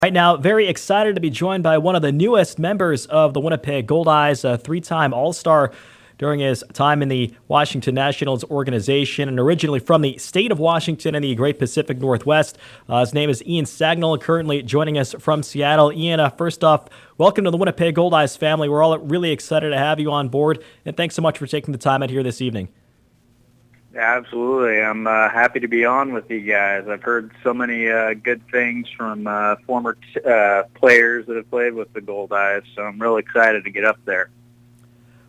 Right now, very excited to be joined by one of the newest members of the Winnipeg Goldeyes, a three-time All-Star during his time in the Washington Nationals organization, and originally from the state of Washington and the Great Pacific Northwest. His name is Ian Sagdal, currently joining us from Seattle. Ian, first off, welcome to the Winnipeg Goldeyes family. We're all really excited to have you on board, and thanks so much for taking the time out here this evening. Absolutely. I'm happy to be on with you guys. I've heard so many good things from former players that have played with the Goldeyes, so I'm real excited to get up there.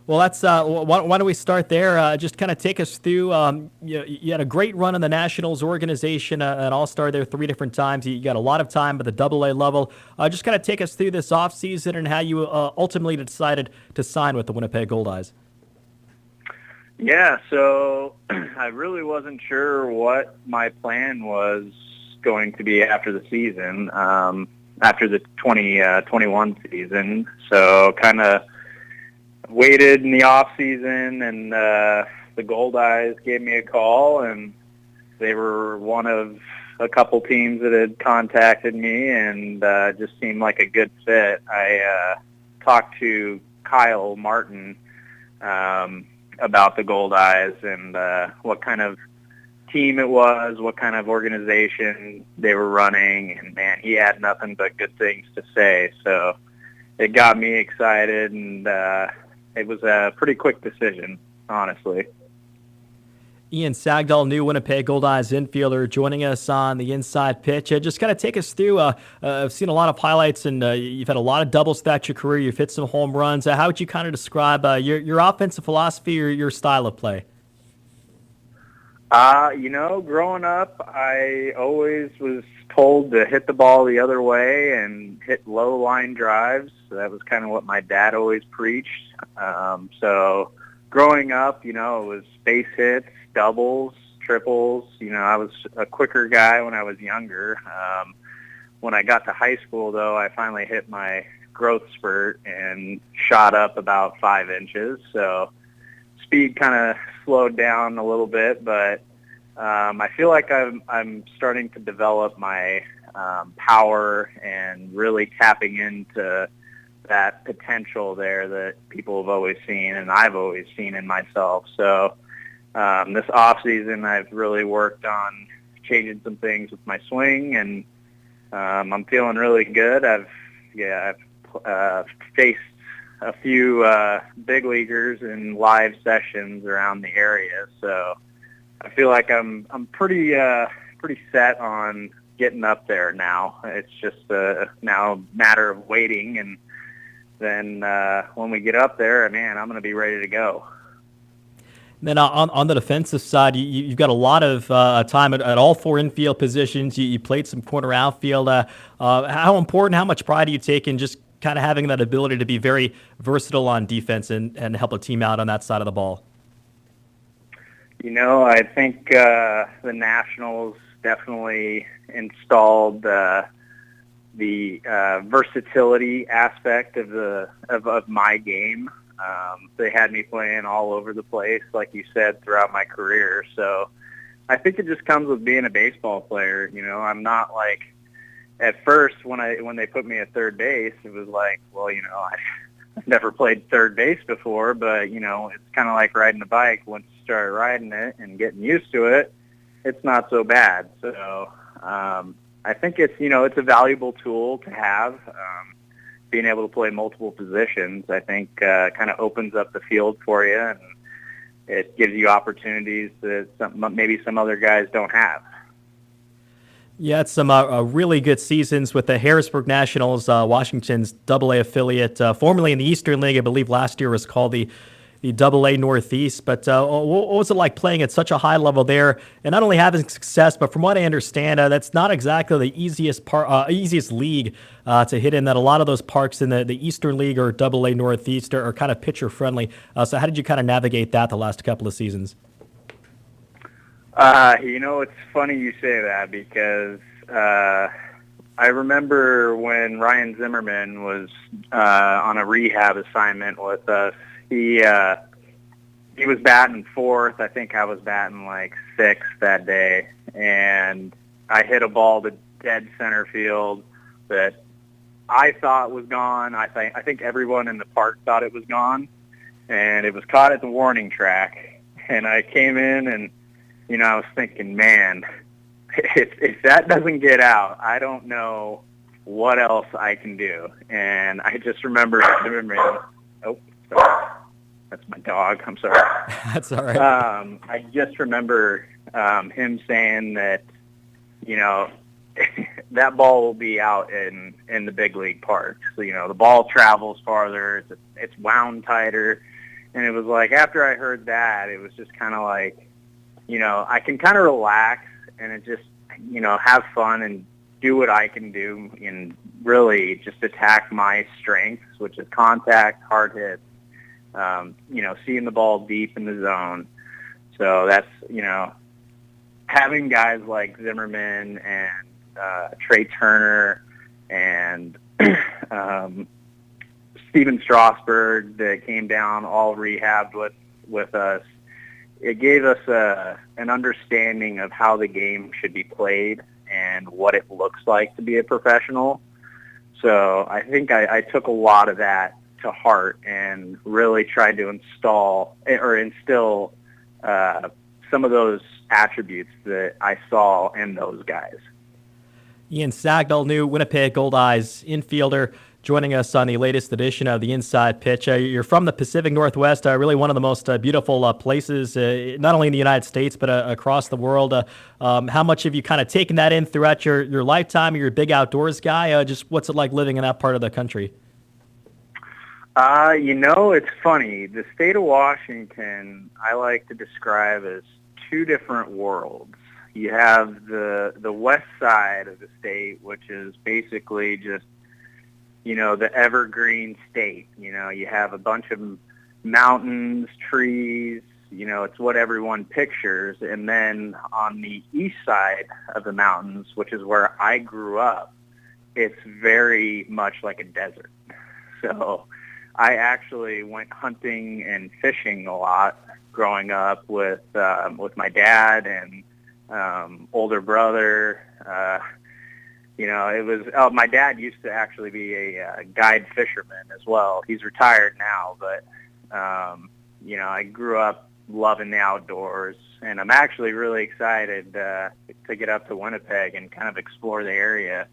Well, that's why don't we start there? Just kind of take us through. You had a great run in the Nationals organization, an All-Star there 3 different times. You got a lot of time at the AA level. Just kind of take us through this offseason and how you ultimately decided to sign with the Winnipeg Goldeyes. Yeah, so I really wasn't sure what my plan was going to be after the season, after the 2021 season. So kind of waited in the off season, and the Goldeyes gave me a call, and they were one of a couple teams that had contacted me, and just seemed like a good fit. I talked to Kyle Martin about the Goldeyes and what kind of team it was, what kind of organization they were running, and man, he had nothing but good things to say. So it got me excited, and it was a pretty quick decision, honestly. Ian Sagdal, new Winnipeg Goldeyes infielder, joining us on the inside pitch. Just kind of take us through. I've seen a lot of highlights, and you've had a lot of doubles throughout your career. You've hit some home runs. How would you kind of describe your offensive philosophy or your style of play? Growing up, I always was told to hit the ball the other way and hit low line drives. So that was kind of what my dad always preached. So growing up, it was base hits, doubles, triples. I was a quicker guy when I was younger. When I got to high school, though, I finally hit my growth spurt and shot up about 5 inches. So speed kind of slowed down a little bit, but I feel like I'm starting to develop my power and really tapping into that potential there that people have always seen and I've always seen in myself. So this off season, I've really worked on changing some things with my swing, and I'm feeling really good. I've faced a few big leaguers in live sessions around the area, so I feel like I'm pretty set on getting up there now. It's just now a matter of waiting, and then when we get up there, man, I'm going to be ready to go. And then on the defensive side, you've got a lot of time at all 4 infield positions. You played some corner outfield. How important, how much pride do you take in just kind of having that ability to be very versatile on defense and help a team out on that side of the ball? I think the Nationals definitely installed the versatility aspect of my game. They had me playing all over the place, like you said, throughout my career. So I think it just comes with being a baseball player. I'm not like, at first when they put me at third base, it was like, well, I've never played third base before, but it's kind of like riding a bike. Once you start riding it and getting used to it, it's not so bad. So I think it's a valuable tool to have. Being able to play multiple positions, I think, kind of opens up the field for you, and it gives you opportunities that maybe some other guys don't have. Yeah, it's some really good seasons with the Harrisburg Nationals, Washington's AA affiliate, formerly in the Eastern League. I believe last year was called the AA Northeast. But what was it like playing at such a high level there, and not only having success, but from what I understand, that's not exactly the easiest league to hit in. That a lot of those parks in the Eastern League or AA Northeast are kind of pitcher friendly. So how did you kind of navigate that the last couple of seasons? It's funny you say that, because I remember when Ryan Zimmerman was on a rehab assignment with us. He was batting 4th. I think I was batting like 6th that day, and I hit a ball to dead center field that I thought was gone. I think everyone in the park thought it was gone, and it was caught at the warning track. And I came in, and I was thinking, man, if that doesn't get out, I don't know what else I can do. And I just remember, oh, sorry, that's my dog. I'm sorry. That's all right. I just remember him saying that, that ball will be out in the big league park. So, the ball travels farther. It's wound tighter. And it was like, after I heard that, it was just kind of like, I can kind of relax and it just, have fun and do what I can do and really just attack my strengths, which is contact, hard hits, seeing the ball deep in the zone. So that's, having guys like Zimmerman and Trey Turner and Steven Strasburg that came down all rehabbed with us, it gave us an understanding of how the game should be played and what it looks like to be a professional. So I think I took a lot of that to heart and really tried to instill some of those attributes that I saw in those guys. Ian Sagdal, new Winnipeg Goldeyes infielder, joining us on the latest edition of the Inside Pitch. You're from the Pacific Northwest, really one of the most beautiful places, not only in the United States, but across the world. How much have you kind of taken that in throughout your lifetime? You're a big outdoors guy. Just what's it like living in that part of the country? It's funny. The state of Washington, I like to describe as two different worlds. You have the west side of the state, which is basically just, the evergreen state. You have a bunch of mountains, trees, it's what everyone pictures. And then on the east side of the mountains, which is where I grew up, it's very much like a desert. So I actually went hunting and fishing a lot growing up with my dad and older brother. It was my dad used to actually be a guide fisherman as well. He's retired now, but I grew up loving the outdoors, and I'm actually really excited to get up to Winnipeg and kind of explore the area.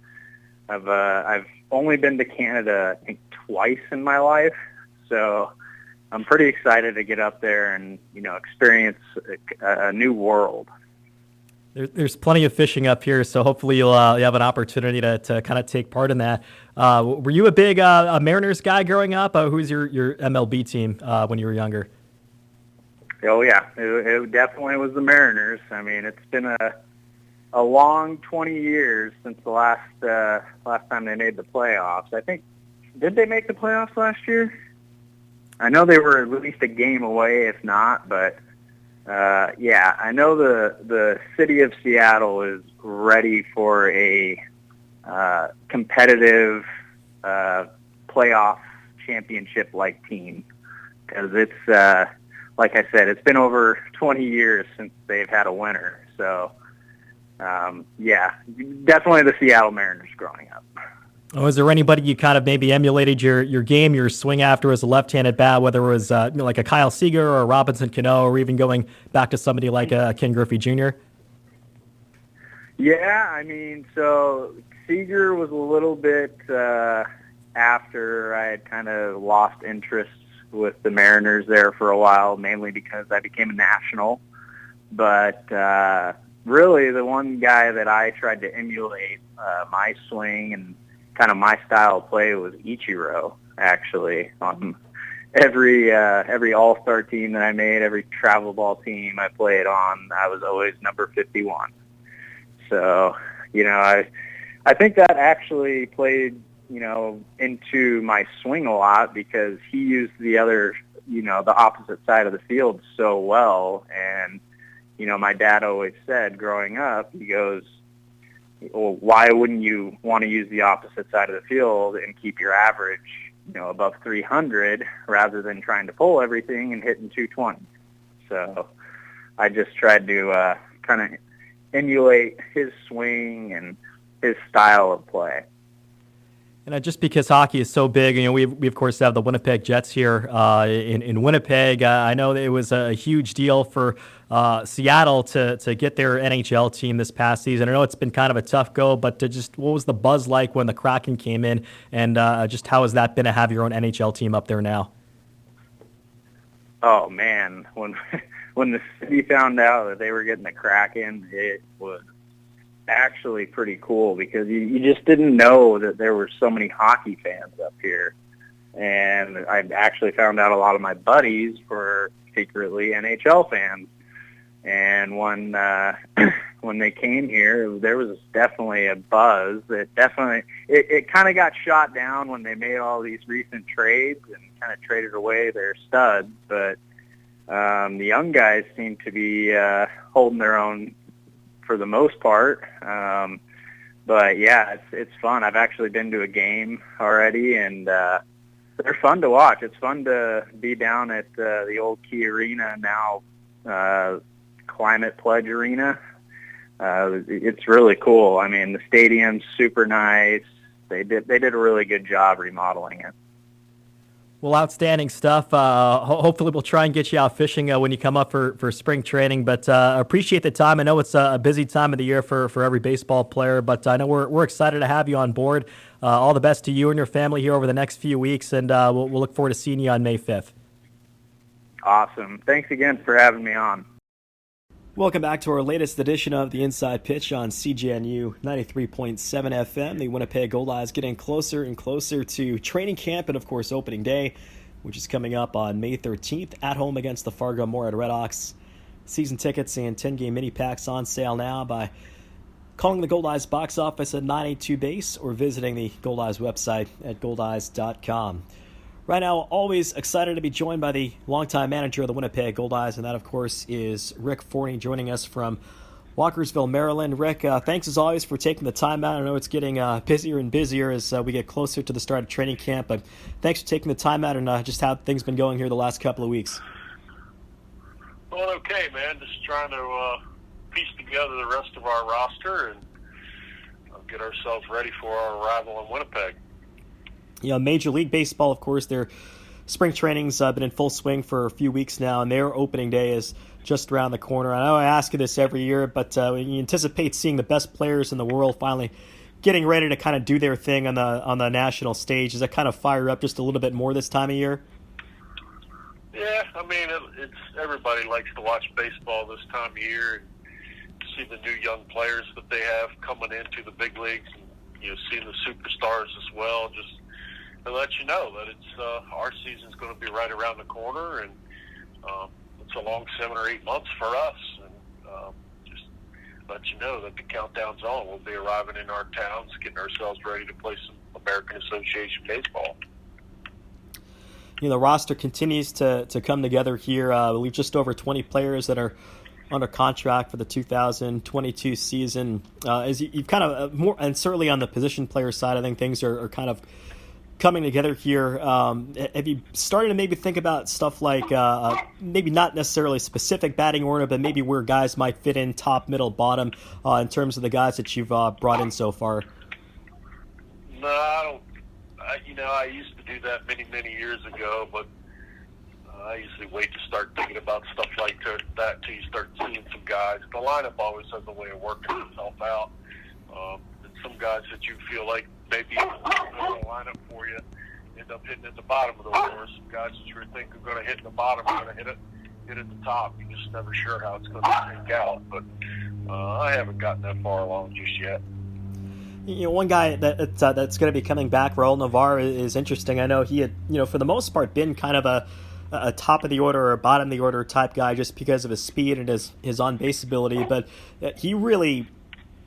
I've only been to Canada, I think, twice in my life, so I'm pretty excited to get up there and experience a new world. There's plenty of fishing up here, so hopefully you'll have an opportunity to kind of take part in that. Were you a big a Mariners guy growing up? Who's your MLB team when you were younger? Oh yeah, it definitely was the Mariners. I mean, it's been a long 20 years since the last time they made the playoffs. I think, did they make the playoffs last year? I know they were at least a game away, if not, but. I know the city of Seattle is ready for a competitive playoff championship-like team, because it's, like I said, it's been over 20 years since they've had a winner. So, definitely the Seattle Mariners growing up. Oh, is there anybody you kind of maybe emulated your game, your swing after as a left-handed bat, whether it was like a Kyle Seager or a Robinson Cano, or even going back to somebody like Ken Griffey Jr.? Yeah, I mean, so Seager was a little bit after I had kind of lost interest with the Mariners there for a while, mainly because I became a national. But really the one guy that I tried to emulate my swing and kind of my style of play was Ichiro, actually. On every all-star team that I made, every travel ball team I played on, I was always number 51. So, I think that actually played, into my swing a lot, because he used the other, the opposite side of the field so well. And, my dad always said growing up, he goes, well, why wouldn't you want to use the opposite side of the field and keep your average, above 300 rather than trying to pull everything and hitting 220? So I just tried to kind of emulate his swing and his style of play. And just because hockey is so big, we of course have the Winnipeg Jets here in Winnipeg. I know that it was a huge deal for Seattle to get their NHL team this past season. I know it's been kind of a tough go, but just what was the buzz like when the Kraken came in, and just how has that been to have your own NHL team up there now? Oh man, when when the city found out that they were getting the Kraken, it was actually pretty cool because you just didn't know that there were so many hockey fans up here. And I actually found out a lot of my buddies were secretly NHL fans. And when when they came here, there was definitely a buzz. It kind of got shot down when they made all these recent trades and kind of traded away their studs. But the young guys seem to be holding their own for the most part. But yeah, it's fun. I've actually been to a game already, and they're fun to watch. It's fun to be down at the old Key Arena now, Climate Pledge Arena. It's really cool. I mean, the stadium's super nice. They did a really good job remodeling it. Well, outstanding stuff. Hopefully we'll try and get you out fishing when you come up for spring training. But appreciate the time. I know it's a busy time of the year for every baseball player, but I know we're excited to have you on board. All the best to you and your family here over the next few weeks, and we'll look forward to seeing you on May 5th. Awesome. Thanks again for having me on. Welcome back to our latest edition of the Inside Pitch on CJNU 93.7 FM. The Winnipeg Goldeyes getting closer and closer to training camp and, of course, opening day, which is coming up on May 13th at home against the Fargo-Moorhead Redhawks. Season tickets and 10-game mini packs on sale now by calling the Goldeyes box office at 982 base or visiting the Goldeyes website at goldeyes.com. Right now, always excited to be joined by the longtime manager of the Winnipeg Goldeyes, and that, of course, is Rick Forney, joining us from Walkersville, Maryland. Rick, thanks as always for taking the time out. I know it's getting busier and busier as we get closer to the start of training camp, but thanks for taking the time out and just how things been going here the last couple of weeks. Well, okay, man. Just trying to piece together the rest of our roster and get ourselves ready for our arrival in Winnipeg. Major League Baseball, of course, their spring training's been in full swing for a few weeks now, and their opening day is just around the corner. I know I ask you this every year, but you anticipate seeing the best players in the world finally getting ready to kind of do their thing on the national stage. Does that kind of fire up just a little bit more this time of year? Yeah, I mean, it's everybody likes to watch baseball this time of year and see the new young players that they have coming into the big leagues, and seeing the superstars as well. Just to let you know that it's our season's going to be right around the corner, and it's a long 7 or 8 months for us. And just let you know that the countdown's on. We'll be arriving in our towns, getting ourselves ready to play some American Association baseball. The roster continues to come together here. I believe just over 20 players that are under contract for the 2022 season. As you've kind of more, and certainly on the position player side, I think things are kind of coming together here. Have you started to maybe think about stuff like maybe not necessarily specific batting order, but maybe where guys might fit in top, middle, bottom in terms of the guys that you've brought in so far? No, I don't. I used to do that many years ago, but I usually wait to start thinking about stuff like that till you start seeing some guys. The lineup always has a way of working itself out. And some guys that you feel like maybe in the lineup for you end up hitting at the bottom of the order. Some guys that you think are going to hit in the bottom are going to hit at the top. You're just never sure how it's going to shake out. But I haven't gotten that far along just yet. One guy that's going to be coming back, Raul Navarre, is interesting. I know he had, for the most part, been kind of a top of the order or bottom of the order type guy just because of his speed and his on-base ability. But he really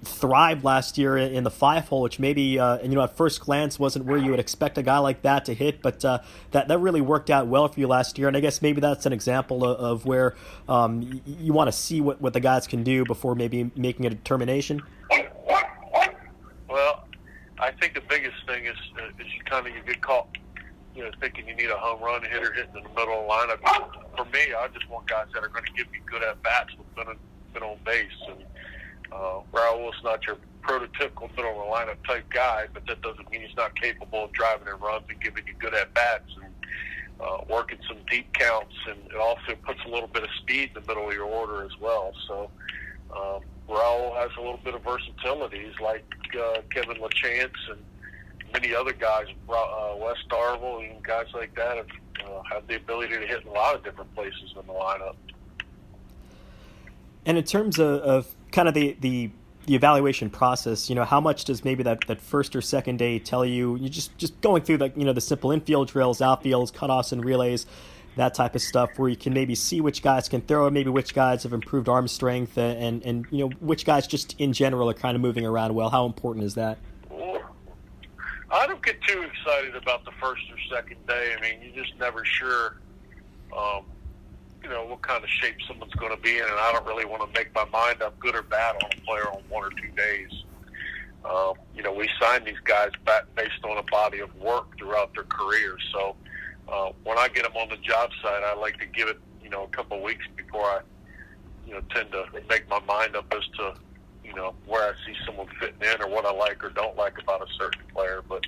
thrived last year in the 5-hole, which maybe, at first glance wasn't where you would expect a guy like that to hit. But that really worked out well for you last year. And I guess maybe that's an example of where you want to see what the guys can do before maybe making a determination. Well, I think the biggest thing is you get caught, thinking you need a home run hitter hitting in the middle of the lineup. For me, I just want guys that are going to give me good at bats with been on base. And Raul's not your prototypical middle of the lineup type guy, but that doesn't mean he's not capable of driving and runs and giving you good at-bats and working some deep counts, and it also puts a little bit of speed in the middle of your order as well. So Raul has a little bit of versatility. He's like Kevin LaChance and many other guys, Wes Darville and guys like that have the ability to hit in a lot of different places in the lineup. And in terms of kind of the evaluation process, how much does maybe that first or second day tell you? You just going through the simple infield drills, outfields, cutoffs, and relays, that type of stuff, where you can maybe see which guys can throw, maybe which guys have improved arm strength, and which guys just in general are kind of moving around well. How important is that? I don't get too excited about the first or second day. I mean, you're just never sure, what kind of shape someone's going to be in, and I don't really want to make my mind up, good or bad, on a player on 1 or 2 days. We sign these guys back based on a body of work throughout their career. So when I get them on the job site, I like to give it, a couple of weeks before I, tend to make my mind up as to, where I see someone fitting in or what I like or don't like about a certain player. But,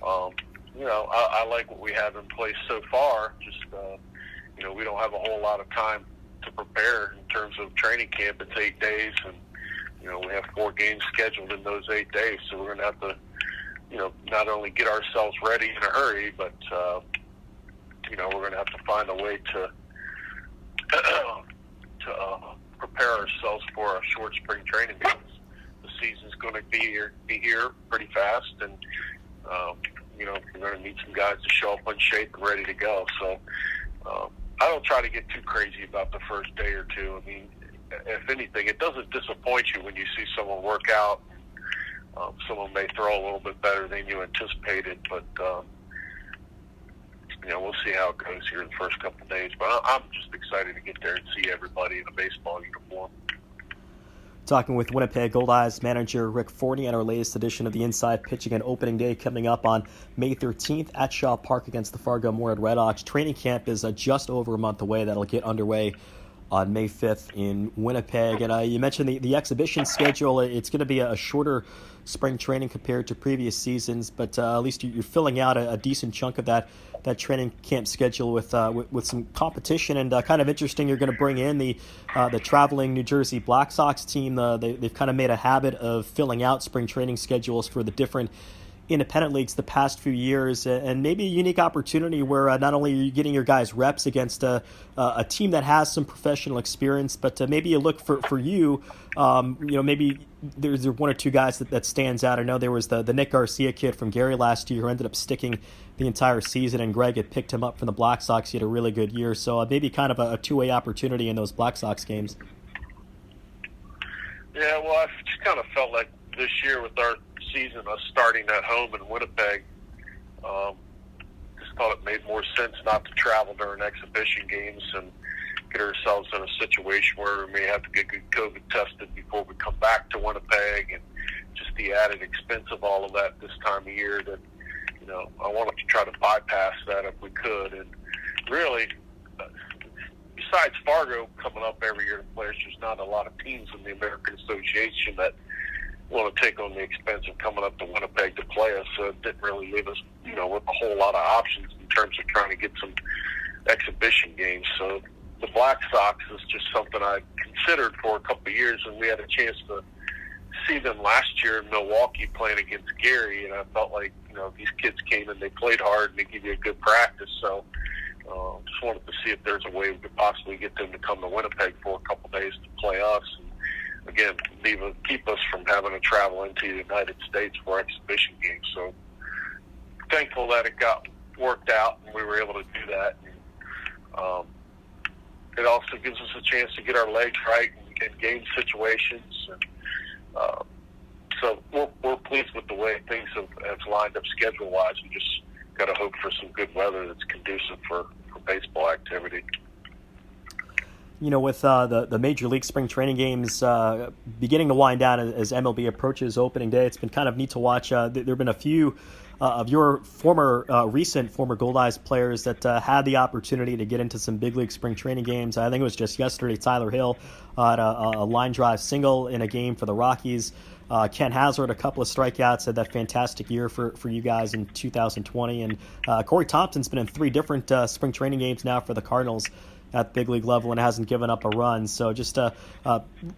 I like what we have in place so far. Just, we don't have a whole lot of time to prepare in terms of training camp. It's 8 days, and, we have 4 games scheduled in those 8 days. So we're going to have to, not only get ourselves ready in a hurry, but, we're going to have to find a way to prepare ourselves for a short spring training, because the season's going to be here pretty fast, and we're going to need some guys to show up in shape and ready to go. So I don't try to get too crazy about the first day or two. I mean, if anything, it doesn't disappoint you when you see someone work out. Someone may throw a little bit better than you anticipated, but we'll see how it goes here in the first couple of days. But I'm just excited to get there and see everybody in a baseball uniform. Talking with Winnipeg Goldeyes manager Rick Forney on our latest edition of the Inside Pitch Again opening day coming up on May 13th at Shaw Park against the Fargo-Moorhead Redhawks. Training camp is just over a month away. That'll get underway on May 5th in Winnipeg. And you mentioned the exhibition schedule. It's going to be a shorter spring training compared to previous seasons, but at least you're filling out a decent chunk of that training camp schedule with some competition. And kind of interesting, you're going to bring in the traveling New Jersey Black Sox team. They've kind of made a habit of filling out spring training schedules for the different independent leagues the past few years, and maybe a unique opportunity where not only are you getting your guys reps against a team that has some professional experience, but maybe you look for you, maybe there's 1 or 2 guys that stands out. I know there was the Nick Garcia kid from Gary last year who ended up sticking the entire season, and Greg had picked him up from the Black Sox. He had a really good year, so maybe kind of a two-way opportunity in those Black Sox games. Yeah, well, I just kind of felt like this year with our season, us starting at home in Winnipeg, just thought it made more sense not to travel during exhibition games and get ourselves in a situation where we may have to get COVID tested before we come back to Winnipeg, and just the added expense of all of that this time of year. That I wanted to try to bypass that if we could. And really, besides Fargo coming up every year to play, there's not a lot of teams in the American Association that want to take on the expense of coming up to Winnipeg to play us. So it didn't really leave us, with a whole lot of options in terms of trying to get some exhibition games. So the Black Sox is just something I considered for a couple of years, and we had a chance to see them last year in Milwaukee playing against Gary, and I felt like, these kids came and they played hard and they give you a good practice. So just wanted to see if there's a way we could possibly get them to come to Winnipeg for a couple of days to play us. And again, keep us from having to travel into the United States for exhibition games. So thankful that it got worked out and we were able to do that. And, it also gives us a chance to get our legs right in game situations. And, so we're pleased with the way things have lined up schedule-wise. We just got to hope for some good weather that's conducive for baseball activity. With the Major League spring training games beginning to wind down as MLB approaches opening day, it's been kind of neat to watch. There have been a few of your recent former Goldeyes players that had the opportunity to get into some big league spring training games. I think it was just yesterday, Tyler Hill had a line drive single in a game for the Rockies. Ken Hazard, a couple of strikeouts, had that fantastic year for you guys in 2020. And Corey Thompson's been in 3 different spring training games now for the Cardinals at the big league level and hasn't given up a run. So just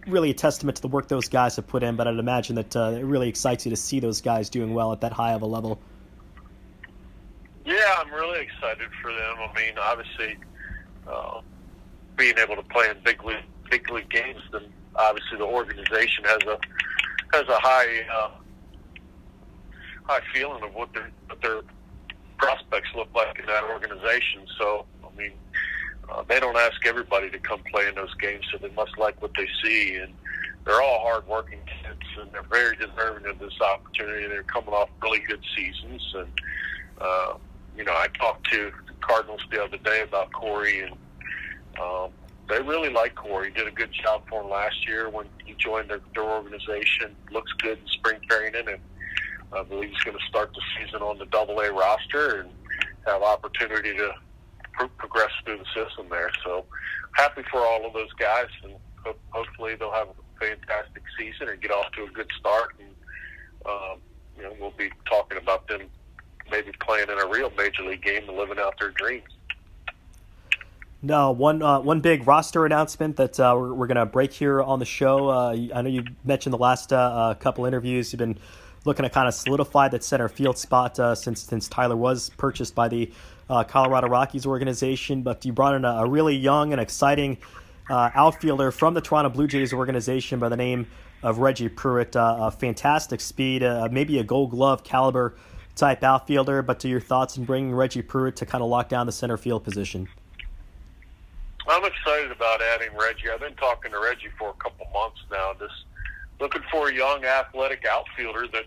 really a testament to the work those guys have put in. But I'd imagine that it really excites you to see those guys doing well at that high of a level. Yeah, I'm really excited for them. I mean, obviously, being able to play in big league games, then obviously the organization has a high feeling of what their prospects look like in that organization. So, I mean, they don't ask everybody to come play in those games, so they must like what they see. And they're all hard-working kids, and they're very deserving of this opportunity. They're coming off really good seasons. And, I talked to the Cardinals the other day about Corey, and they really like Corey. He did a good job for him last year when he joined their organization. Looks good in spring training, and I believe he's going to start the season on the AA roster and have opportunity to progress through the system there. So happy for all of those guys, and hopefully they'll have a fantastic season and get off to a good start. And we'll be talking about them maybe playing in a real major league game and living out their dreams. No, one big roster announcement that we're going to break here on the show. I know you mentioned the last couple interviews. You've been looking to kind of solidify that center field spot since Tyler was purchased by the Colorado Rockies organization. But you brought in a really young and exciting outfielder from the Toronto Blue Jays organization by the name of Reggie Pruitt. Fantastic speed, maybe a Gold Glove caliber type outfielder. But to your thoughts in bringing Reggie Pruitt to kind of lock down the center field position? I'm excited about adding Reggie. I've been talking to Reggie for a couple months now, just looking for a young, athletic outfielder that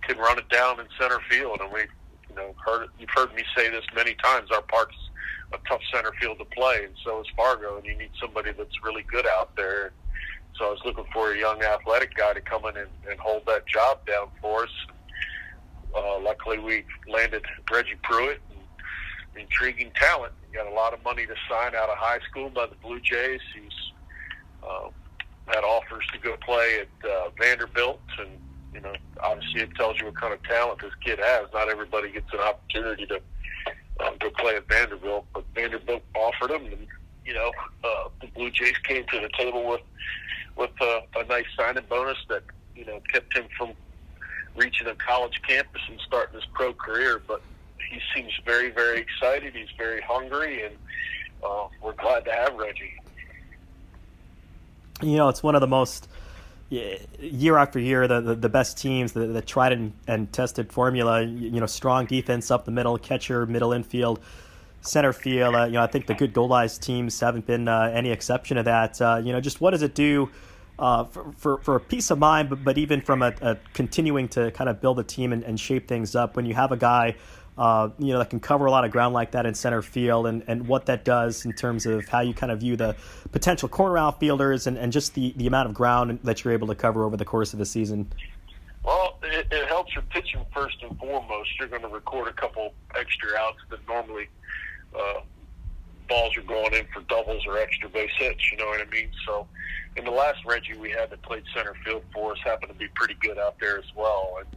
can run it down in center field. And you've heard me say this many times. Our park's a tough center field to play, and so is Fargo. And you need somebody that's really good out there. So I was looking for a young, athletic guy to come in and hold that job down for us. Luckily, we landed Reggie Pruitt. Intriguing talent. He got a lot of money to sign out of high school by the Blue Jays. He's had offers to go play at Vanderbilt, and obviously it tells you what kind of talent this kid has. Not everybody gets an opportunity to go play at Vanderbilt, but Vanderbilt offered him, and the Blue Jays came to the table with a nice signing bonus that kept him from reaching a college campus and starting his pro career, but he seems very, very excited. He's very hungry, and we're glad to have Reggie. It's one of the most, year after year, the best teams, the tried and tested formula, strong defense up the middle, catcher, middle infield, center field. I think the good Goldeyes teams haven't been any exception to that. Just what does it do for a peace of mind, but even from a continuing to kind of build a team and shape things up when you have a guy that can cover a lot of ground like that in center field, and what that does in terms of how you kind of view the potential corner outfielders and just the amount of ground that you're able to cover over the course of a season? Well, it helps your pitching first and foremost. You're going to record a couple extra outs that normally balls are going in for doubles or extra base hits, you know what I mean? So in the last Reggie we had that played center field for us happened to be pretty good out there as well. And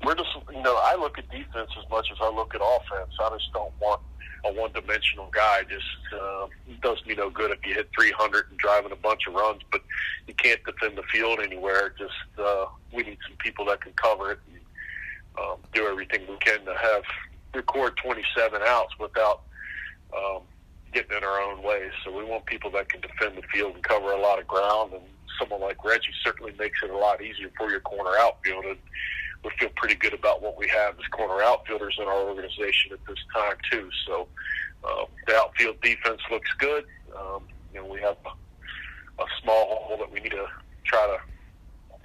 we're just, I look at defense as much as I look at offense. I just don't want a one-dimensional guy. It does me no good if you hit 300 and driving a bunch of runs, but you can't defend the field anywhere. We need some people that can cover it and do everything we can to record 27 outs without getting in our own way. So we want people that can defend the field and cover a lot of ground, and someone like Reggie certainly makes it a lot easier for your corner outfield. And we feel pretty good about what we have as corner outfielders in our organization at this time too. So the outfield defense looks good. We have a small hole that we need to try to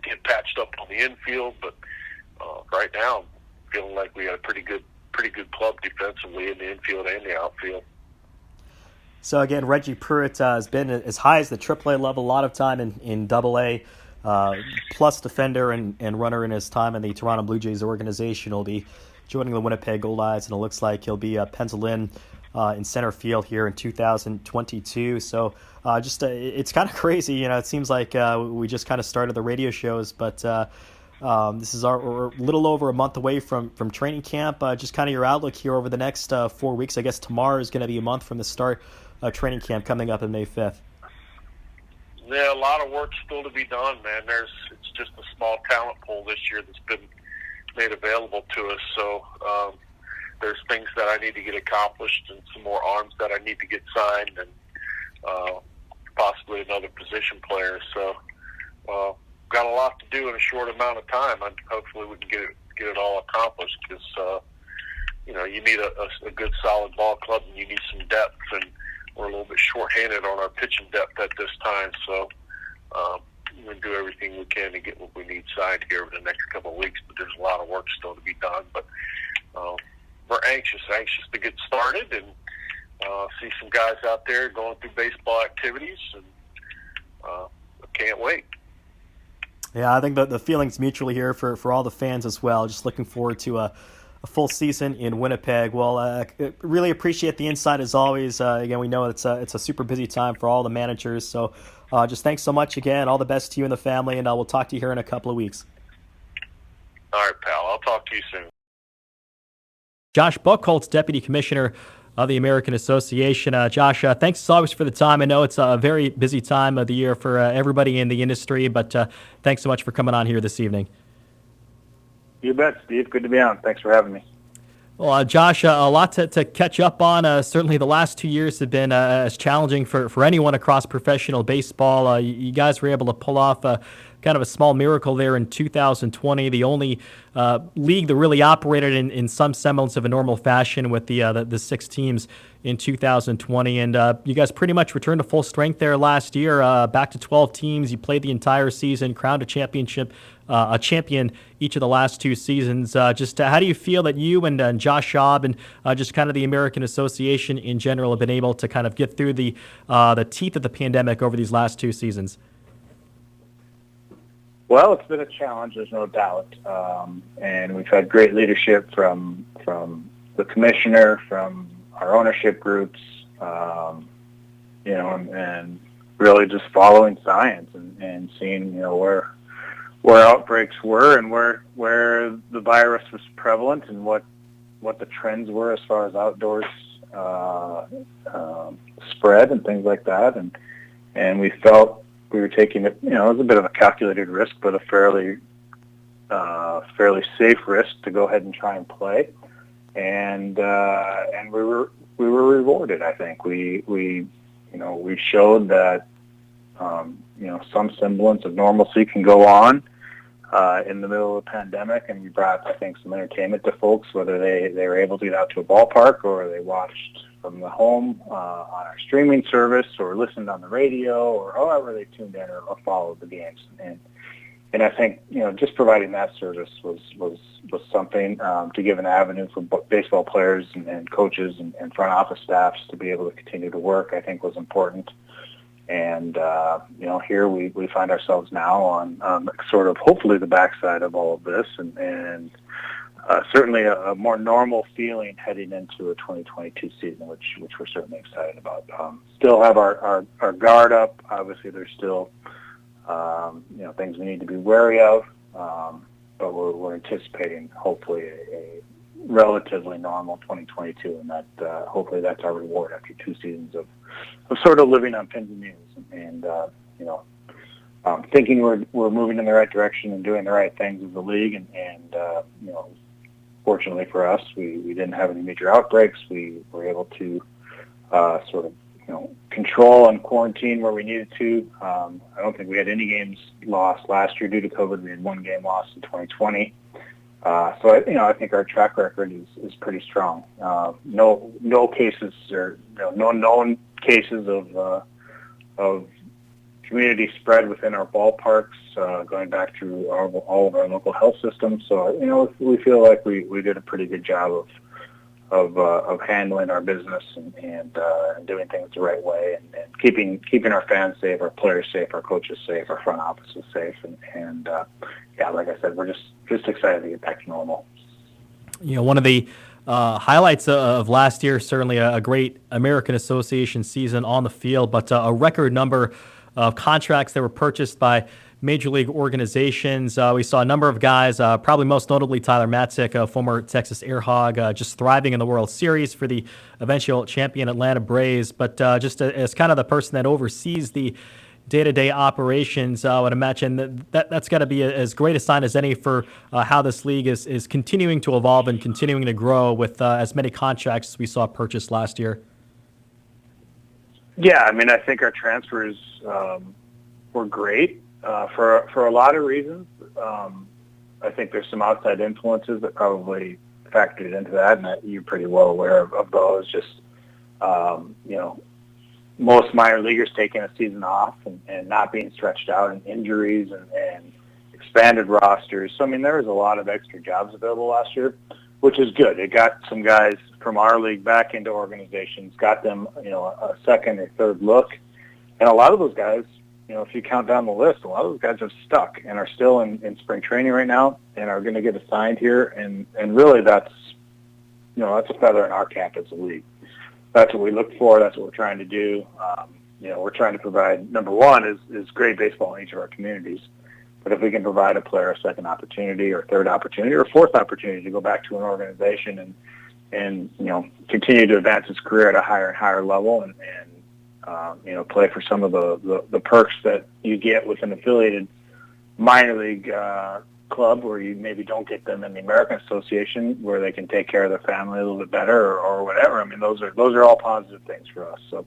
get patched up on the infield, but right now I'm feeling like we got a pretty good club defensively in the infield and the outfield. So again, Reggie Pruitt has been as high as the AAA level a lot of time in AA. Plus defender and runner in his time in the Toronto Blue Jays organization. Will be joining the Winnipeg Goldeyes, and it looks like he'll be penciled in in center field here in 2022. So it's kind of crazy. You know, it seems like we just kind of started the radio shows, but this is we're a little over a month away from training camp. Just kind of your outlook here over the next 4 weeks. I guess tomorrow is going to be a month from the start of training camp coming up on May 5th. Yeah, a lot of work still to be done, man. It's just a small talent pool this year that's been made available to us. So there's things that I need to get accomplished and some more arms that I need to get signed and possibly another position player. So got a lot to do in a short amount of time. And hopefully we can get it all accomplished because, you need a good solid ball club and you need some depth, and we're a little bit shorthanded on our pitching depth at this time. So we're going to do everything we can to get what we need signed here over the next couple of weeks, but there's a lot of work still to be done. But we're anxious to get started and see some guys out there going through baseball activities, and I can't wait. Yeah, I think the feeling's mutually here for all the fans as well. Just looking forward to a full season in Winnipeg. Well, really appreciate the insight as always. Again, we know it's a super busy time for all the managers. So just thanks so much again. All the best to you and the family, and we'll talk to you here in a couple of weeks. All right, pal. I'll talk to you soon. Josh Buchholz, Deputy Commissioner of the American Association. Josh, thanks as always for the time. I know it's a very busy time of the year for everybody in the industry, but thanks so much for coming on here this evening. You bet, Steve. Good to be on. Thanks for having me. Well, Josh, a lot to catch up on. Certainly the last 2 years have been as challenging for anyone across professional baseball. You guys were able to pull off kind of a small miracle there in 2020, the only league that really operated in some semblance of a normal fashion with the 6 teams in 2020. And you guys pretty much returned to full strength there last year, back to 12 teams. You played the entire season, crowned a champion each of the last 2 seasons. Just how do you feel that you and Josh Schaub and just kind of the American Association in general have been able to kind of get through the teeth of the pandemic over these last 2 seasons? Well, it's been a challenge, there's no doubt, and we've had great leadership from the commissioner, from our ownership groups, and really just following science and seeing where outbreaks were and where the virus was prevalent and what the trends were as far as outdoors spread and things like that, and we felt we were taking it. It was a bit of a calculated risk, but a fairly safe risk to go ahead and try and play, and we were rewarded. I think we showed that some semblance of normalcy can go on in the middle of a pandemic, and we brought, I think, some entertainment to folks, whether they were able to get out to a ballpark or they watched from the home on our streaming service or listened on the radio or however they tuned in or followed the games. And I think, just providing that service was something to give an avenue for baseball players and coaches and front office staffs to be able to continue to work, I think was important. And, here we find ourselves now on sort of hopefully the backside of all of this and certainly a more normal feeling heading into a 2022 season, which we're certainly excited about. Still have our guard up. Obviously, there's still things we need to be wary of, but we're anticipating hopefully a relatively normal 2022, and that hopefully that's our reward after 2 seasons of sort of living on pins and needles and thinking we're moving in the right direction and doing the right things as a league, and fortunately for us, we didn't have any major outbreaks. We were able to sort of control and quarantine where we needed to. I don't think we had any games lost last year due to COVID. We had 1 game lost in 2020. So I think our track record is pretty strong. No cases or no known cases of community spread within our ballparks, going back through all of our local health systems. So we feel like we did a pretty good job of handling our business and doing things the right way and keeping our fans safe, our players safe, our coaches safe, our front offices safe, and like I said, we're just excited to get back to normal. One of the highlights of last year, certainly a great American Association season on the field, but a record number of contracts that were purchased by major league organizations. We saw a number of guys, probably most notably Tyler Matzik, a former Texas Air Hog, just thriving in the World Series for the eventual champion Atlanta Braves. But just as kind of the person that oversees the day-to-day operations, I would imagine that's got to be as great a sign as any for how this league is continuing to evolve and continuing to grow with as many contracts as we saw purchased last year. Yeah, I mean, I think our transfers were great for a lot of reasons. I think there's some outside influences that probably factored into that, and that you're pretty well aware of those. Just most minor leaguers taking a season off and not being stretched out, and injuries and expanded rosters. So, I mean, there was a lot of extra jobs available last year, which is good. It got some guys from our league back into organizations, got them, a second or third look. And a lot of those guys, if you count down the list, a lot of those guys have stuck and are still in spring training right now and are going to get assigned here. And really that's a feather in our cap as a league. That's what we look for. That's what we're trying to do. We're trying to provide, number one, is great baseball in each of our communities. But if we can provide a player a second opportunity or third opportunity or fourth opportunity to go back to an organization and continue to advance his career at a higher and higher level and play for some of the perks that you get with an affiliated minor league club where you maybe don't get them in the American Association, where they can take care of their family a little bit better or whatever. I mean, those are all positive things for us. So,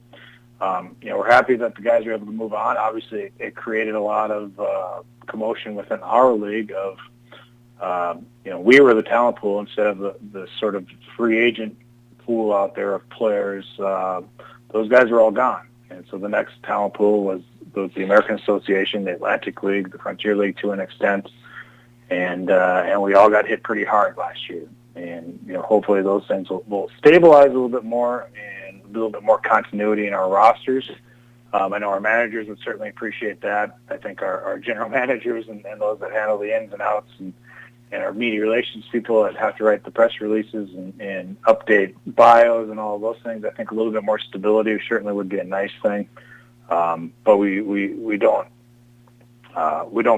we're happy that the guys are able to move on. Obviously, it created a lot of commotion within our league of, we were the talent pool instead of the sort of free agent pool out there of players. Those guys are all gone. And so the next talent pool was the American Association, the Atlantic League, the Frontier League to an extent. And we all got hit pretty hard last year. And, hopefully those things will stabilize a little bit more and a little bit more continuity in our rosters. I know our managers would certainly appreciate that. I think our general managers and those that handle the ins and outs and our media relations people that have to write the press releases and update bios and all of those things, I think a little bit more stability certainly would be a nice thing. But we don't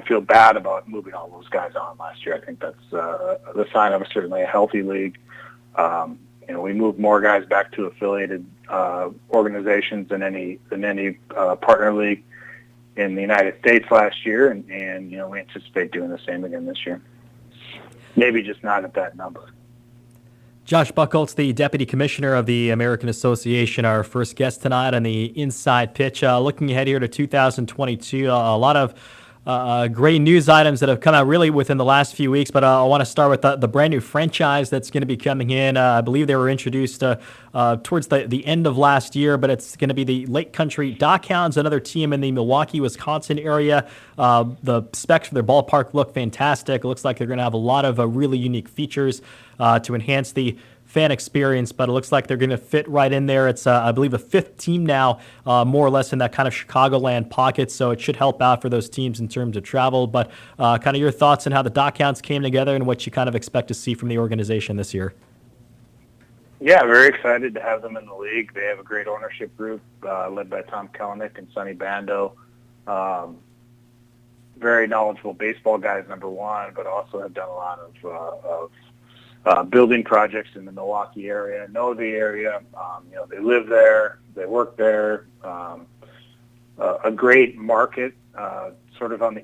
feel bad about moving all those guys on last year. I think that's the sign of certainly a healthy league. We moved more guys back to affiliated organizations than any partner league in the United States last year, and we anticipate doing the same again this year. Maybe just not at that number. Josh Buchholz, the Deputy Commissioner of the American Association, our first guest tonight on the Inside Pitch. Looking ahead here to 2022, a lot of great news items that have come out really within the last few weeks, but I want to start with the brand new franchise that's going to be coming in. I believe they were introduced towards the end of last year, but it's going to be the Lake Country Dockhounds, another team in the Milwaukee, Wisconsin area. The specs for their ballpark look fantastic. It looks like they're going to have a lot of really unique features to enhance the fan experience, but it looks like they're going to fit right in there. It's, I believe, the fifth team now, more or less in that kind of Chicagoland pocket, so it should help out for those teams in terms of travel. But kind of your thoughts on how the Dockhounds came together and what you kind of expect to see from the organization this year. Yeah, very excited to have them in the league. They have a great ownership group led by Tom Kellenick and Sonny Bando. Very knowledgeable baseball guys, number one, but also have done a lot of building projects in the Milwaukee area, know the area. They live there, they work there. A great market, sort of on the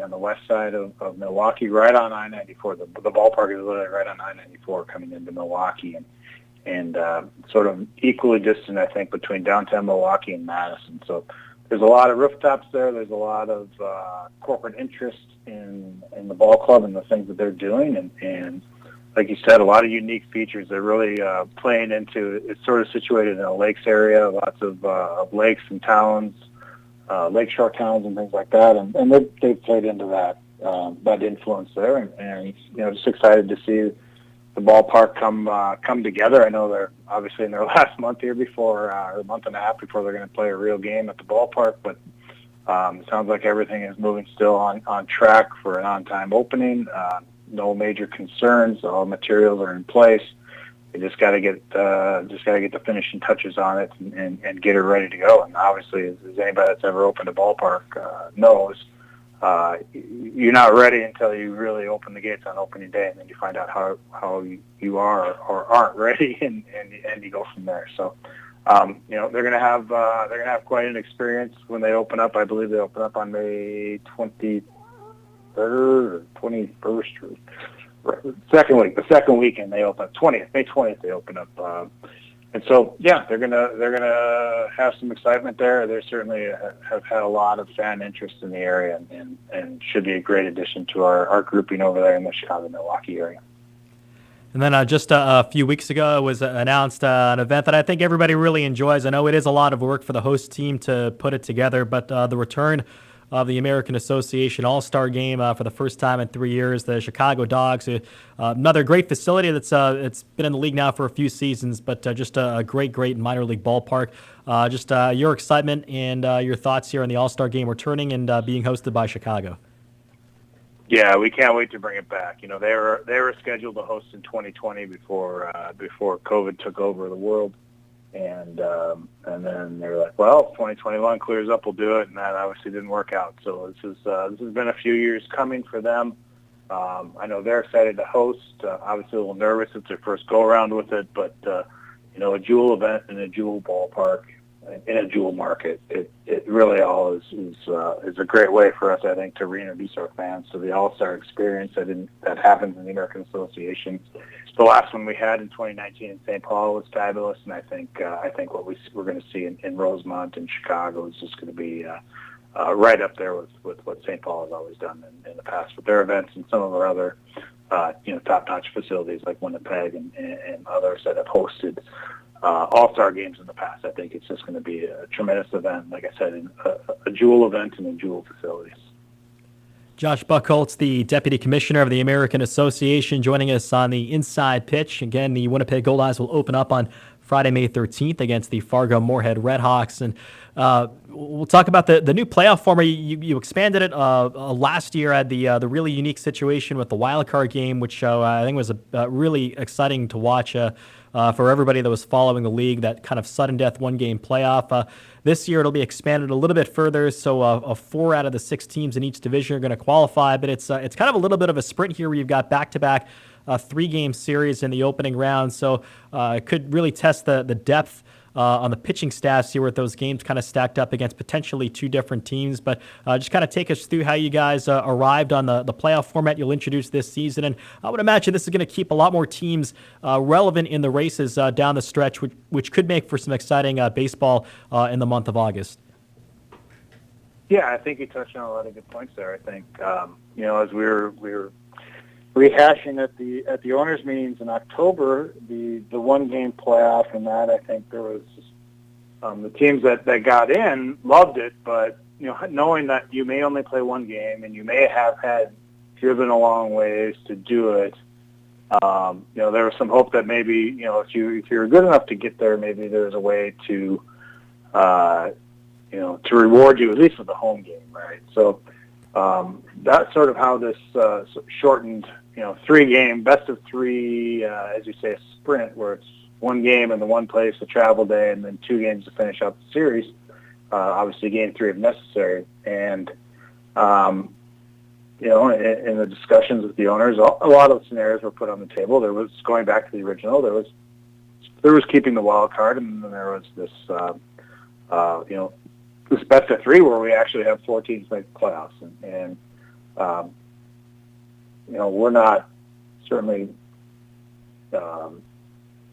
on the west side of Milwaukee, right on I-94. The ballpark is literally right on I-94 coming into Milwaukee, and sort of equally distant, I think, between downtown Milwaukee and Madison. So there's a lot of rooftops there. There's a lot of corporate interest in the ball club and the things that they're doing, and like you said, a lot of unique features. They're really playing into. It's sort of situated in a lakes area, lots of lakes and towns, lakeshore towns and things like that, and they've played into that influence there, and just excited to see the ballpark come together. I know they're obviously in their last month here or a month and a half before they're going to play a real game at the ballpark, but it sounds like everything is moving still on track for an on-time opening. no major concerns. All materials are in place. They just got to get the finishing touches on it and get it ready to go. And obviously, as anybody that's ever opened a ballpark knows, you're not ready until you really open the gates on opening day, and then you find out how you are or aren't ready, and you go from there. So, they're gonna have quite an experience when they open up. I believe they open up on May 23rd or 21st or second week. The second weekend they open up 20th, May 20th. They open up. And so, yeah, they're gonna have some excitement there. They certainly have had a lot of fan interest in the area, and should be a great addition to our grouping over there in the Chicago-Milwaukee area. And then just a few weeks ago, it was announced an event that I think everybody really enjoys. I know it is a lot of work for the host team to put it together, but the return of the American Association All-Star Game for the first time in 3 years. The Chicago Dogs, another great facility that's it's been in the league now for a few seasons, but just a great minor league ballpark. Just your excitement and your thoughts here on the All-Star Game returning and being hosted by Chicago. Yeah, we can't wait to bring it back. They were scheduled to host in 2020 before COVID took over the world. And then they were like, well, 2021 clears up, we'll do it, and that obviously didn't work out. So this has been a few years coming for them. I know they're excited to host. Obviously a little nervous. It's their first go-around with it, but a jewel event in a jewel ballpark in a jewel market, it really all is a great way for us, I think, to reintroduce our fans to the All-Star experience that happens in the American Association. The last one we had in 2019 in St. Paul was fabulous, and I think what we're going to see in Rosemont and Chicago is just going to be right up there with what St. Paul has always done in the past with their events and some of our other top-notch facilities like Winnipeg and others that have hosted All-Star games in the past. I think it's just going to be a tremendous event, like I said, a jewel event and a jewel facilities. Josh Buchholz, the Deputy Commissioner of the American Association, joining us on the Inside Pitch. Again, the Winnipeg Goldeyes will open up on Friday, May 13th against the Fargo-Moorhead Redhawks. And we'll talk about the new playoff format. You expanded it last year at the really unique situation with the wild card game, which I think was really exciting to watch for everybody that was following the league, that kind of sudden death one-game playoff. This year it'll be expanded a little bit further, so 4 out of the 6 teams in each division are going to qualify, but it's kind of a little bit of a sprint here where you've got back-to-back 3-game series in the opening round, so it could really test the depth on the pitching staffs here with those games kind of stacked up against potentially 2 different teams. But just kind of take us through how you guys arrived on the playoff format you'll introduce this season. And I would imagine this is going to keep a lot more teams relevant in the races down the stretch, which could make for some exciting baseball in the month of August. Yeah, I think you touched on a lot of good points there. I think, as we were rehashing at the owners' meetings in October, the one-game playoff, and that I think there was the teams that got in loved it, but knowing that you may only play one game and you may have had driven a long ways to do it, there was some hope that maybe if you're good enough to get there, maybe there's a way to to reward you at least with the home game, right? So that's sort of how this shortened 3-game, best of 3, as you say, a sprint where it's one game in the one place, a travel day, and then 2 games to finish out the series. Obviously, game 3 if necessary. And, in the discussions with the owners, a lot of the scenarios were put on the table. There was, going back to the original, there was keeping the wild card, and then there was this, this best of 3 where we actually have 4 teams make the playoffs. And we're not certainly,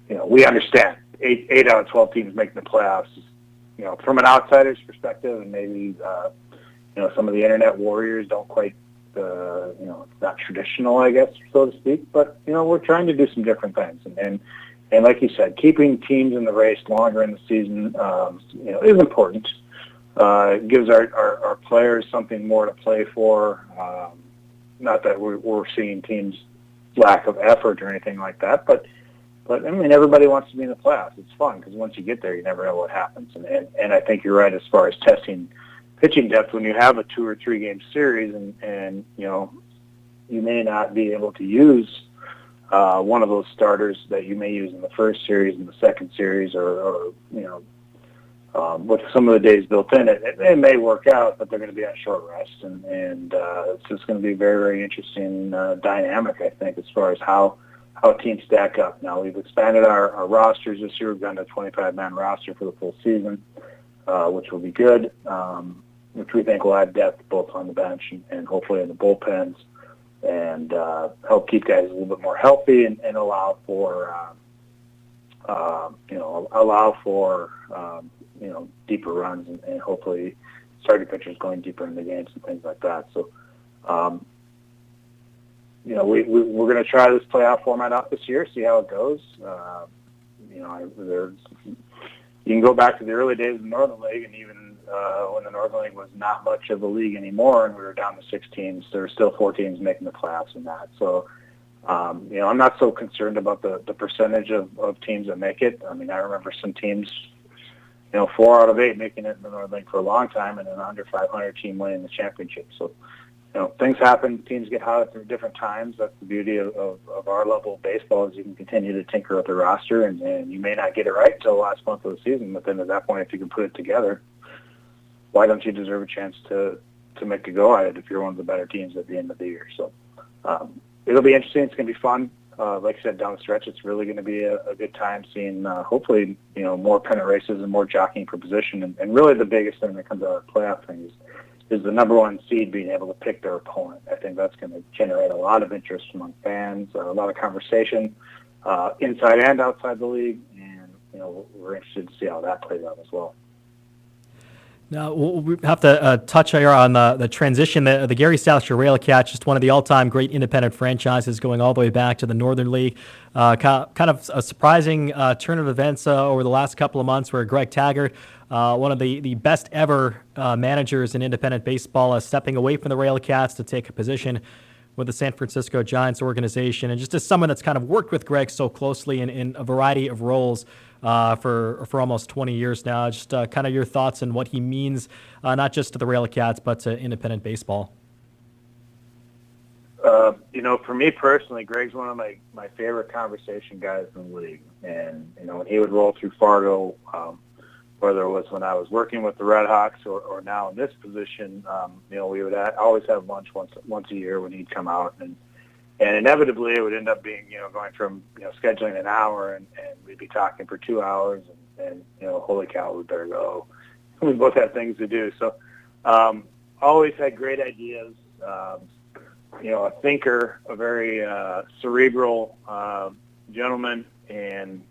we understand 8 out of 12 teams making the playoffs, from an outsider's perspective, and maybe, some of the internet warriors don't quite, it's not traditional, I guess, so to speak, but, we're trying to do some different things. And like you said, keeping teams in the race longer in the season, is important. It gives our players something more to play for. Not that we're seeing teams lack of effort or anything like that, but I mean, everybody wants to be in the playoffs. It's fun because once you get there, you never know what happens. And I think you're right as far as testing pitching depth when you have a 2 or 3 game series, and you may not be able to use one of those starters that you may use in the first series and the second series, or with some of the days built in, it may work out, but they're going to be on short rest, and it's just going to be a very, very interesting dynamic, I think, as far as how teams stack up. Now, we've expanded our rosters this year. We've gone to a 25-man roster for the full season, which will be good, which we think will add depth both on the bench and hopefully in the bullpens, and help keep guys a little bit more healthy and allow for deeper runs and hopefully starting pitchers going deeper in the games and things like that. So, we're going to try this playoff format out this year, see how it goes. You can go back to the early days of the Northern League, and even when the Northern League was not much of a league anymore, and we were down to 6 teams, there were still 4 teams making the playoffs in that. So, I'm not so concerned about the percentage of teams that make it. I mean, I remember some teams, 4 out of 8 making it in the Northern League for a long time, and an under 500 team winning the championship. So, things happen. Teams get hot at different times. That's the beauty of our level of baseball, is you can continue to tinker with the roster, and you may not get it right until the last month of the season. But then at that point, if you can put it together, why don't you deserve a chance to make a go at it if you're one of the better teams at the end of the year? So it'll be interesting. It's going to be fun. Like I said, down the stretch, it's really going to be a good time seeing, hopefully, more pennant races and more jockeying for position. And really the biggest thing that comes out of the playoff thing is the number 1 seed being able to pick their opponent. I think that's going to generate a lot of interest among fans, a lot of conversation inside and outside the league. And, we're interested to see how that plays out as well. Now, we have to touch here on the transition. The Gary South Shore Railcats, just one of the all-time great independent franchises going all the way back to the Northern League. Kind of a surprising turn of events over the last couple of months, where Greg Taggart, one of the best ever managers in independent baseball, stepping away from the Railcats to take a position with the San Francisco Giants organization, and just as someone that's kind of worked with Greg so closely in a variety of roles for almost 20 years now. Just kind of your thoughts on what he means, not just to the Railcats, but to independent baseball. For me personally, Greg's one of my favorite conversation guys in the league. And, when he would roll through Fargo, whether it was when I was working with the Red Hawks or now in this position, we would always have lunch once a year when he'd come out. And inevitably it would end up being, going from, scheduling an hour and we'd be talking for 2 hours and holy cow, we better go. We both had things to do. So always had great ideas, a thinker, a very cerebral gentleman, and,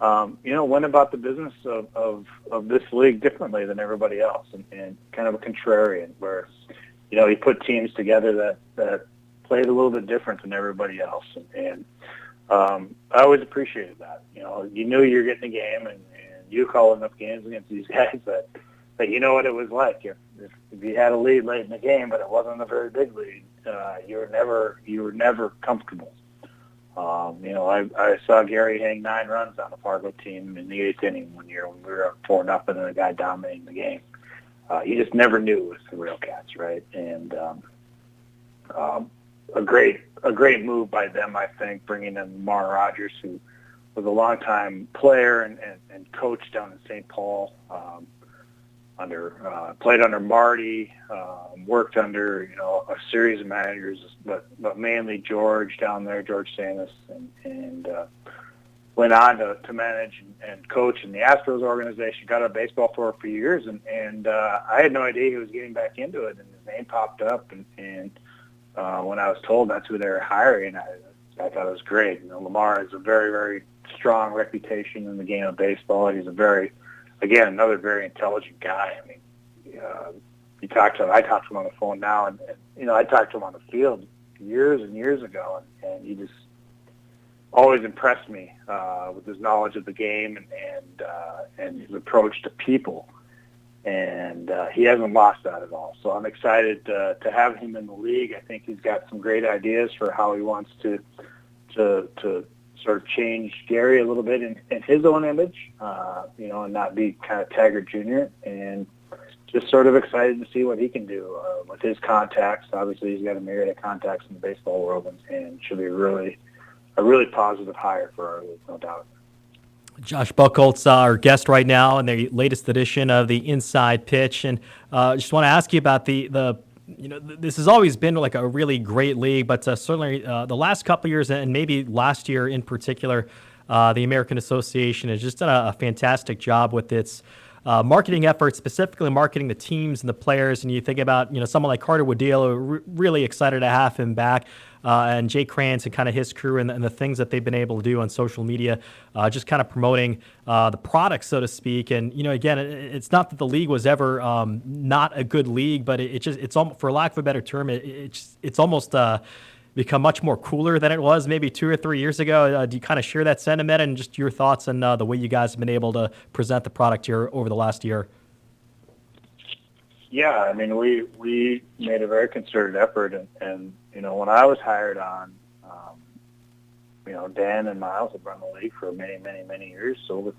went about the business of this league differently than everybody else, and kind of a contrarian, where, he put teams together that played a little bit different than everybody else. And I always appreciated that. You knew you were getting a game, and you call enough games against these guys that you know what it was like. If you had a lead late in the game, but it wasn't a very big lead, you were never comfortable. I saw Gary hang 9 runs on the Fargo team in the 8th inning one year when we were up 4-0 and a guy dominating the game. You just never knew with the Railcats, right? And a great move by them, I think, bringing in Lamar Rogers, who was a longtime player and coach down in St. Paul. Played under Marty, worked under a series of managers, but mainly George down there, George Sanis, and went on to manage and coach in the Astros organization. Got out of baseball for a few years, and I had no idea he was getting back into it. And his name popped up, and when I was told that's who they were hiring, I thought it was great. Lamar has a very, very strong reputation in the game of baseball. He's another very intelligent guy. I mean, I talked to him on the phone now, and I talked to him on the field years and years ago, and he just always impressed me with his knowledge of the game and his approach to people. And he hasn't lost that at all. So I'm excited to have him in the league. I think he's got some great ideas for how he wants to sort of change Gary a little bit in his own image, and not be kind of Taggart Jr. And just sort of excited to see what he can do with his contacts. Obviously, he's got a myriad of contacts in the baseball world, and should be a really positive hire for our league, no doubt. Josh Buchholz, our guest right now in the latest edition of the Inside Pitch, and just want to ask you about this has always been like a really great league, but certainly the last couple of years, and maybe last year in particular, the American Association has just done a fantastic job with its marketing efforts, specifically marketing the teams and the players. And you think about someone like Carter Woodell, really excited to have him back. And Jay Kranz and kind of his crew and the things that they've been able to do on social media, just kind of promoting the product, so to speak. And, again, it's not that the league was ever not a good league, but it's almost, for lack of a better term, it's almost become much more cooler than it was maybe 2 or 3 years ago. Do you kind of share that sentiment, and just your thoughts on the way you guys have been able to present the product here over the last year? Yeah, I mean, we made a very concerted effort, and when I was hired on, Dan and Miles have run the league for many years. So,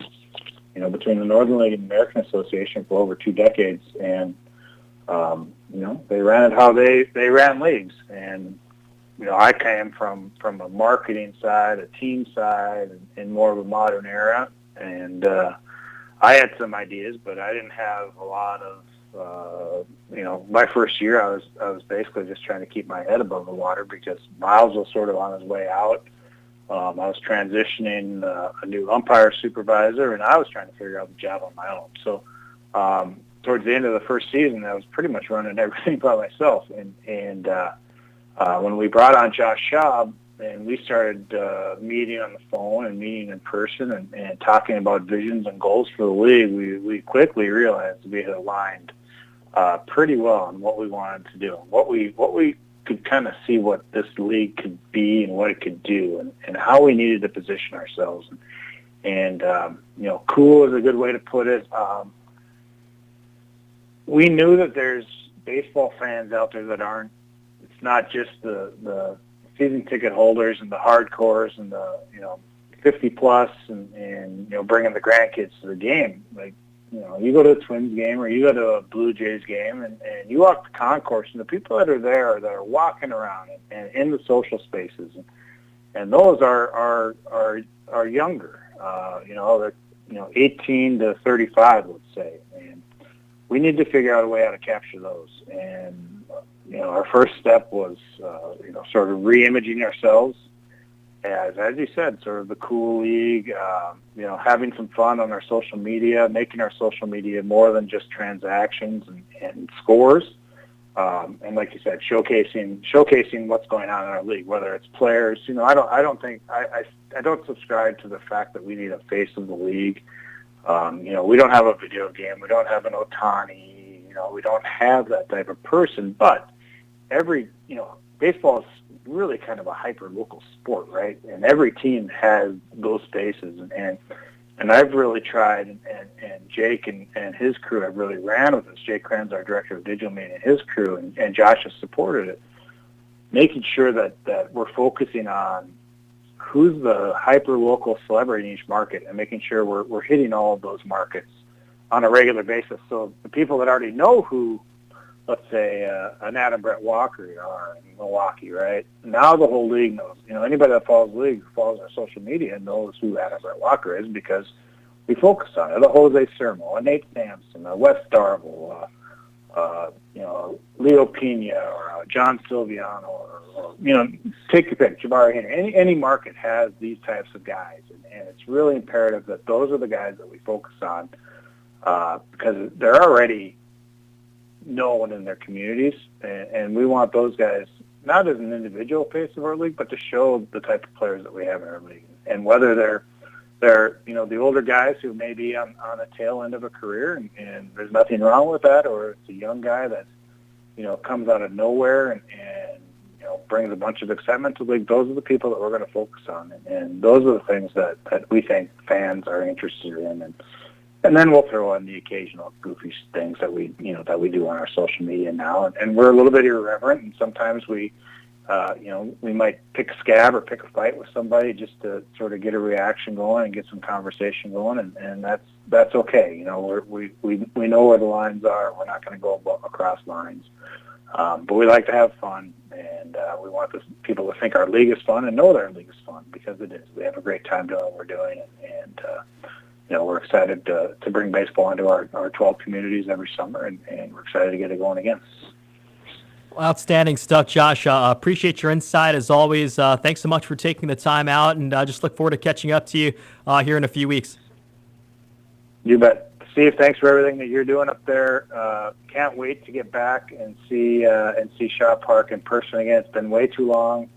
between the Northern League and the American Association for over 2 decades, and they ran it how they ran leagues, and I came from a marketing side, a team side, and more of a modern era, and I had some ideas, but I didn't have a lot of. My first year, I was basically just trying to keep my head above the water because Miles was sort of on his way out. I was transitioning a new umpire supervisor, and I was trying to figure out the job on my own. So towards the end of the first season, I was pretty much running everything by myself. And when we brought on Josh Schaub, and we started meeting on the phone and meeting in person and talking about visions and goals for the league, we quickly realized we had aligned pretty well on what we wanted to do, what we could kind of see what this league could be and what it could do, and how we needed to position ourselves. And cool is a good way to put it. We knew that there's baseball fans out there that aren't. It's not just the season ticket holders and the hardcores and the 50 plus and bringing the grandkids to the game. Like you go to a Twins game or you go to a Blue Jays game and you walk the concourse, and the people that are there that are walking around and in the social spaces and those are younger. They're 18 to 35, let's say, and we need to figure out a way how to capture those. And our first step was, sort of re-imaging ourselves as you said, sort of the cool league, having some fun on our social media, making our social media more than just transactions and scores. And like you said, showcasing what's going on in our league, whether it's players. I don't subscribe to the fact that we need a face of the league. We don't have a video game. We don't have an Ohtani. We don't have that type of person, but baseball is really kind of a hyper-local sport, right? And every team has those spaces, and I've really tried, and Jake and his crew have really ran with us. Jake Kranz, our director of digital media, and his crew, and Josh has supported it, making sure that we're focusing on who's the hyper-local celebrity in each market and making sure we're hitting all of those markets on a regular basis. So the people that already know who, let's say, an Adam Brett Walker are in Milwaukee, right? Now the whole league knows. Anybody that follows the league, follows our social media, knows who Adam Brett Walker is because we focus on it. The Jose Sermo, a Nate Sampson, a Wes Darvel, Leo Pena, or John Silviano, or take your pick, Jabari Henry. Any market has these types of guys, and it's really imperative that those are the guys that we focus on because they're already known in their communities, and we want those guys not as an individual face of our league, but to show the type of players that we have in our league. And whether they're the older guys who may be on the tail end of a career, and there's nothing wrong with that, or it's a young guy that comes out of nowhere and brings a bunch of excitement to the league. Those are the people that we're going to focus on, and those are the things that we think fans are interested in. And then we'll throw in the occasional goofy things that we do on our social media now. And we're a little bit irreverent, and sometimes we we might pick a scab or pick a fight with somebody just to sort of get a reaction going and get some conversation going, and that's okay. We know where the lines are. We're not going to go across lines, but we like to have fun, and we want people to think our league is fun and know that our league is fun, because it is. We have a great time doing what we're doing, and we're excited to bring baseball into our 12 communities every summer, and we're excited to get it going again. Outstanding stuff, Josh. Appreciate your insight as always. Thanks so much for taking the time out, and just look forward to catching up to you here in a few weeks. You bet. Steve, thanks for everything that you're doing up there. Can't wait to get back and see Shaw Park in person again. It's been way too long.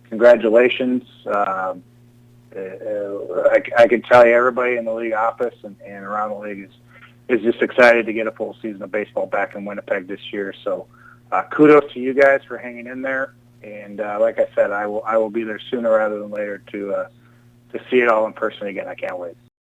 Congratulations. I can tell you, everybody in the league office and around the league is just excited to get a full season of baseball back in Winnipeg this year. So kudos to you guys for hanging in there. And like I said, I will be there sooner rather than later to see it all in person again. I can't wait.